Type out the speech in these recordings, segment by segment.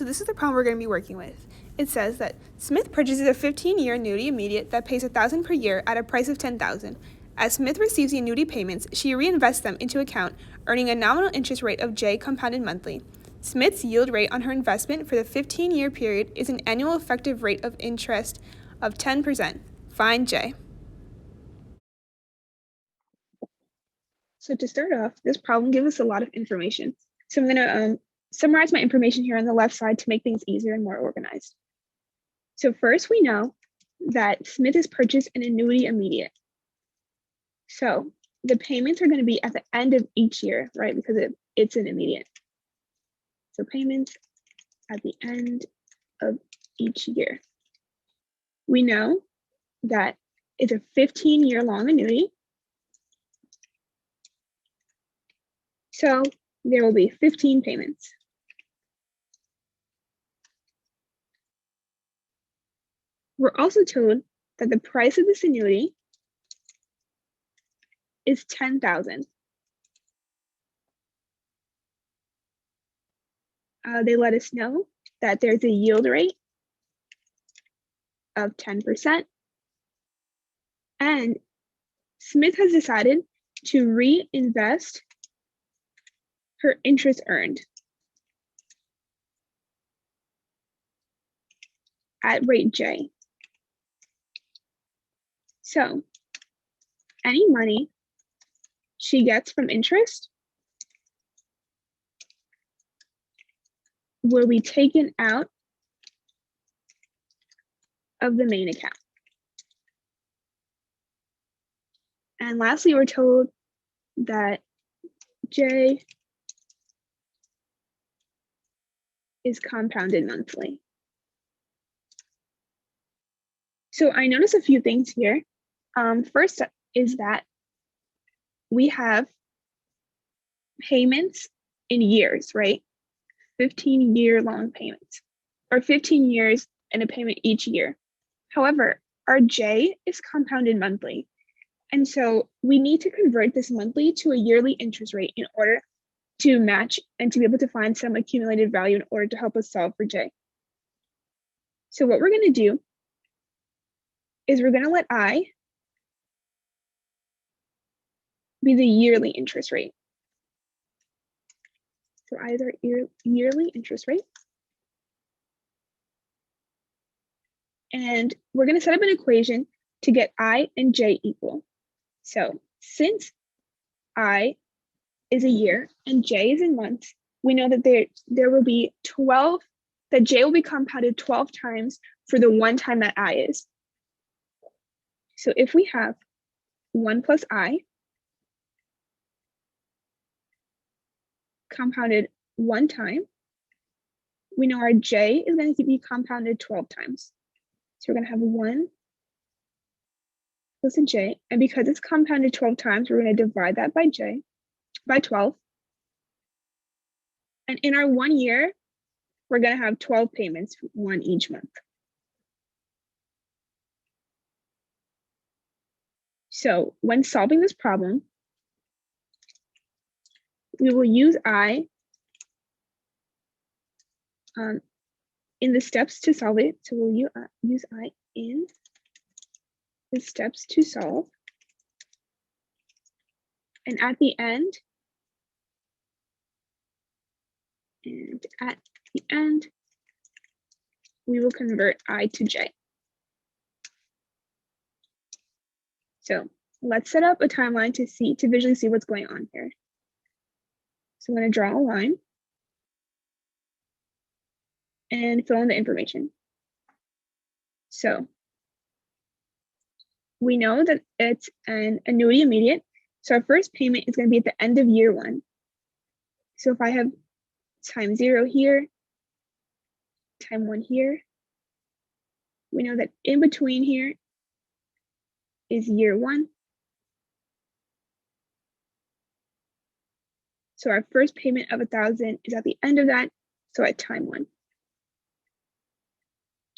So this is the problem we're going to be working with. It says that Smith purchases a 15-year annuity immediate that pays $1,000 per year at a price of $10,000. As Smith receives the annuity payments, she reinvests them into account, earning a nominal interest rate of J compounded monthly. Smith's yield rate on her investment for the 15-year period is an annual effective rate of interest of 10%. Find J. So to start off, this problem gives us a lot of information. So I'm going to summarize my information here on the left side to make things easier and more organized. So first, we know that Smith has purchased an annuity immediate. So the payments are going to be at the end of each year, right? Because it's an immediate. So payments at the end of each year. We know that it's a 15-year long annuity. So there will be 15 payments. We're also told that the price of this annuity is $10,000. They let us know that there's a yield rate of 10%. And Smith has decided to reinvest her interest earned at rate J. So any money she gets from interest will be taken out of the main account. And lastly, we're told that J is compounded monthly. So I notice a few things here. First is that we have payments in years, right? 15-year long payments, or 15 years and a payment each year. However, our J is compounded monthly. And so we need to convert this monthly to a yearly interest rate in order to match and to be able to find some accumulated value in order to help us solve for J. So what we're going to do is we're going to let I be the yearly interest rate. So I is our yearly interest rate. And we're going to set up an equation to get I and J equal. So since I is a year and J is in months, we know that there will be 12, that J will be compounded 12 times for the one time that I is. So if we have 1 plus I compounded one time, we know our J is going to be compounded 12 times. So we're going to have 1 plus a J, and because it's compounded 12 times, we're going to divide that by 12. And in our 1 year, we're going to have 12 payments, one each month. So when solving this problem, we will use I in the steps to solve it. So we'll use I in the steps to solve. And at the end, we will convert I to J. So let's set up a timeline to visually see what's going on here. So I'm going to draw a line and fill in the information. So we know that it's an annuity immediate. So our first payment is going to be at the end of year 1. So if I have time 0 here, time 1 here, we know that in between here is year 1. So our first payment of 1,000 is at the end of that, so at time 1. And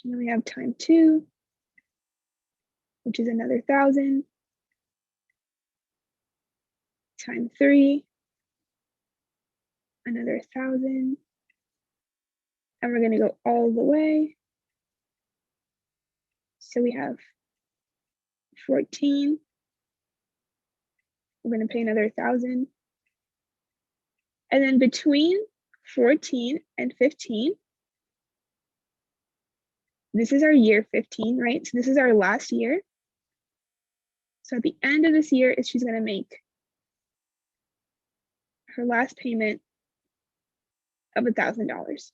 then we have time 2, which is another 1,000. Time 3, another 1,000. and we're going to go all the way. So we have 14. We're going to pay another 1,000. And then between 14 and 15, this is our year 15, right? So this is our last year. So at the end of this year, she's going to make her last payment of $1,000.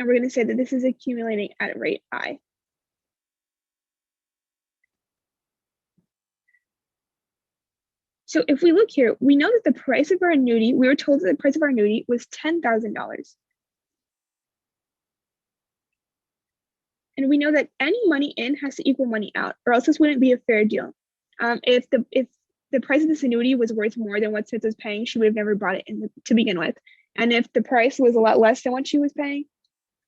And we're going to say that this is accumulating at rate I. So if we look here, we know that the price of our annuity, we were told that the price of our annuity was $10,000. And we know that any money in has to equal money out, or else this wouldn't be a fair deal. If the price of this annuity was worth more than what Smith was paying, she would have never bought it to begin with. And if the price was a lot less than what she was paying,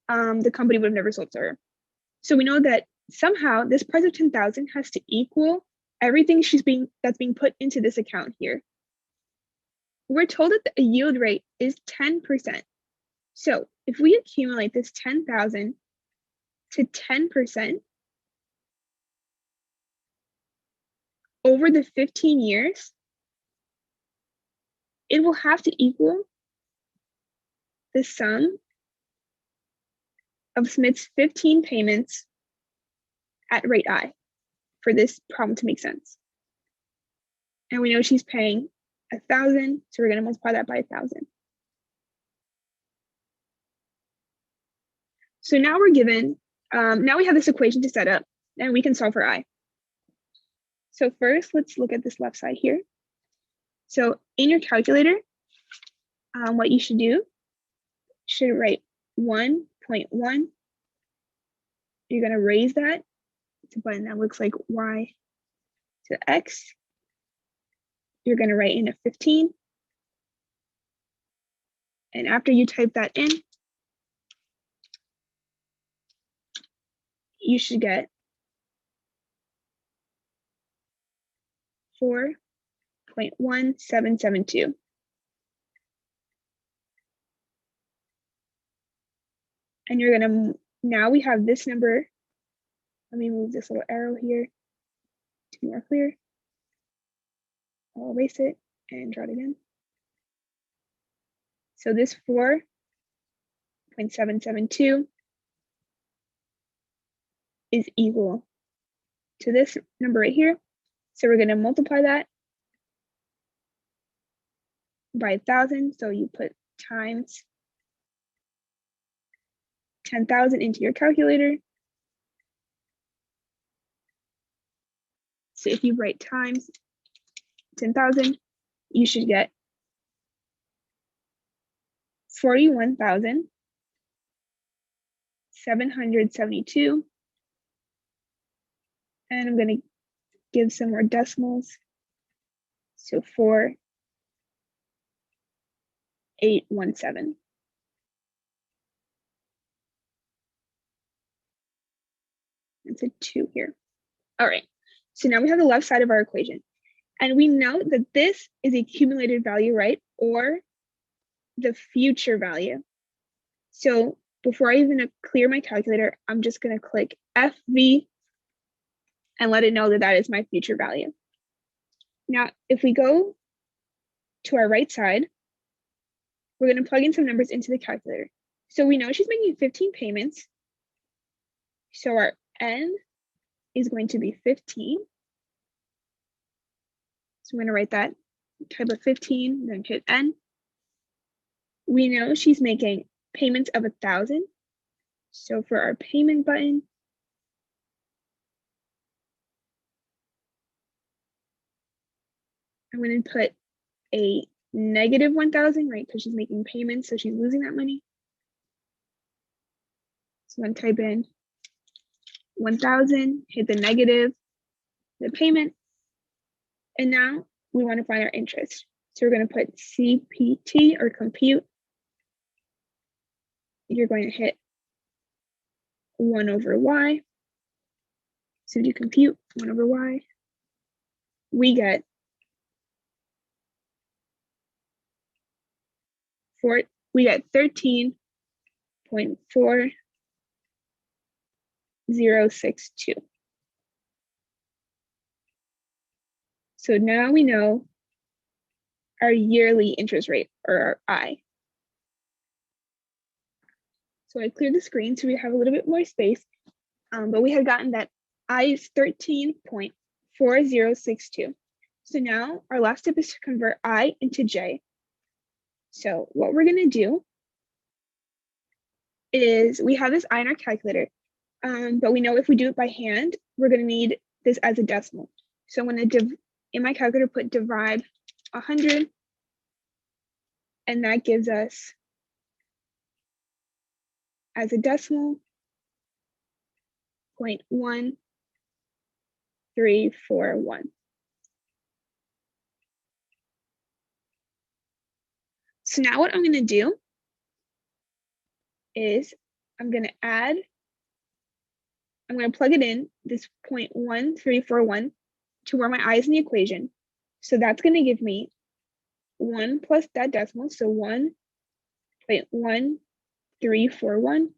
the company would have never sold to her. So we know that somehow this price of $10,000 has to equal everything that's being put into this account here. We're told that the yield rate is 10%. So if we accumulate this 10,000 to 10% over the 15 years, it will have to equal the sum of Smith's 15 payments at rate I for this problem to make sense. And we know she's paying 1,000, so we're going to multiply that by 1,000. So now we're given, now we have this equation to set up, and we can solve for I. So first, let's look at this left side here. So in your calculator, what you should do, you should write 1.1. You're going to raise that to a button that looks like Y to X. You're going to write in a 15. And after you type that in, you should get 4.1772. And you're going to, now we have this number. Let me move this little arrow here to be more clear. I'll erase it and draw it again. So this 4.772 is equal to this number right here. So we're going to multiply that by 1,000. So you put times 10,000 into your calculator. So if you write times 10,000, you should get 41,772. And I'm going to give some more decimals. So 4,817. It's a 2 here. All right. So now we have the left side of our equation. And we know that this is the accumulated value, right? Or the future value. So before I even clear my calculator, I'm just going to click FV and let it know that that is my future value. Now, if we go to our right side, we're going to plug in some numbers into the calculator. So we know she's making 15 payments. So our N is going to be 15. So I'm going to write that, type of 15, then hit N. We know she's making payments of 1,000. So for our payment button, I'm going to put a negative 1,000, right? Because she's making payments, so she's losing that money. So I'm going to type in 1,000, hit the negative, the payment. And now we want to find our interest. So we're going to put CPT or compute. You're going to hit 1 over Y. So do compute 1 over Y. We get we get 13.4062. So now we know our yearly interest rate, or our I. So I cleared the screen so we have a little bit more space, but we had gotten that I is 13.4062. So now our last step is to convert I into J. So what we're gonna do is we have this I in our calculator, but we know if we do it by hand, we're gonna need this as a decimal. So I'm gonna in my calculator put divide 100, and that gives us as a decimal 0.1341. So now what I'm going to do is I'm going to plug it in, this 0.1341, to where my I is in the equation. So that's going to give me 1 plus that decimal, so 1.1341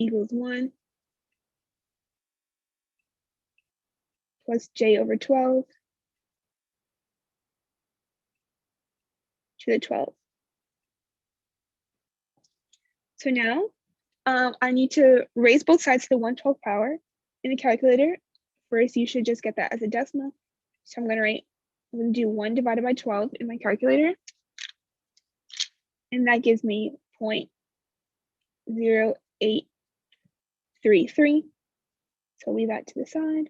equals 1 plus J over 12 to the 12. So now I need to raise both sides to the 1/12 power in the calculator. First, you should just get that as a decimal. So I'm going to do 1 divided by 12 in my calculator. And that gives me 0.0833. So leave that to the side.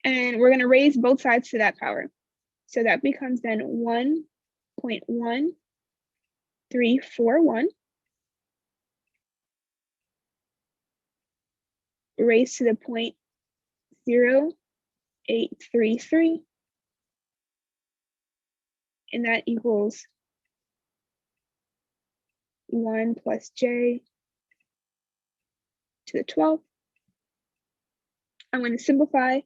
And we're going to raise both sides to that power. So that becomes then 1.1341 raised to the 0.0833. And that equals 1 plus J to the 12. I'm going to simplify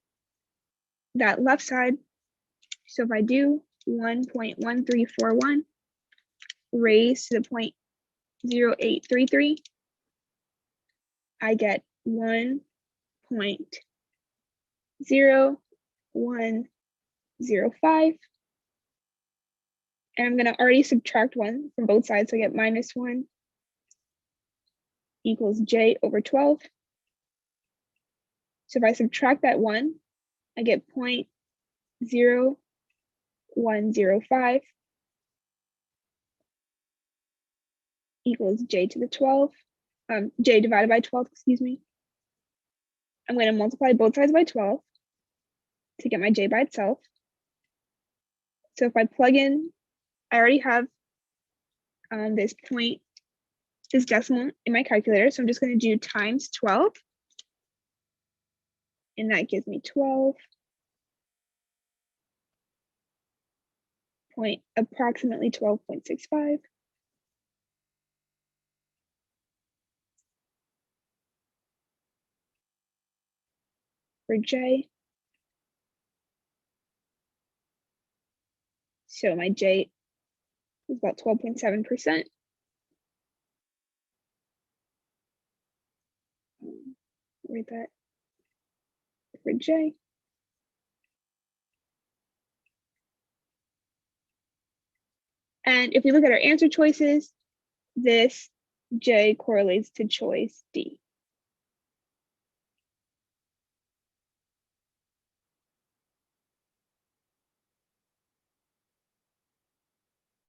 that left side. So if I do 1.1341 raised to the 0.0833, I get 1.0105. And I'm going to already subtract 1 from both sides, so I get -1 equals J over 12. So if I subtract that 1, I get 0.0105 equals J to the 12, J divided by 12, excuse me. I'm going to multiply both sides by 12 to get my J by itself. So if I plug in, I already have this decimal in my calculator. So I'm just going to do times 12. And that gives me 12. Approximately 12.65. For J. So my J is about 12.7%. Write that for J. And if we look at our answer choices, this J correlates to choice D.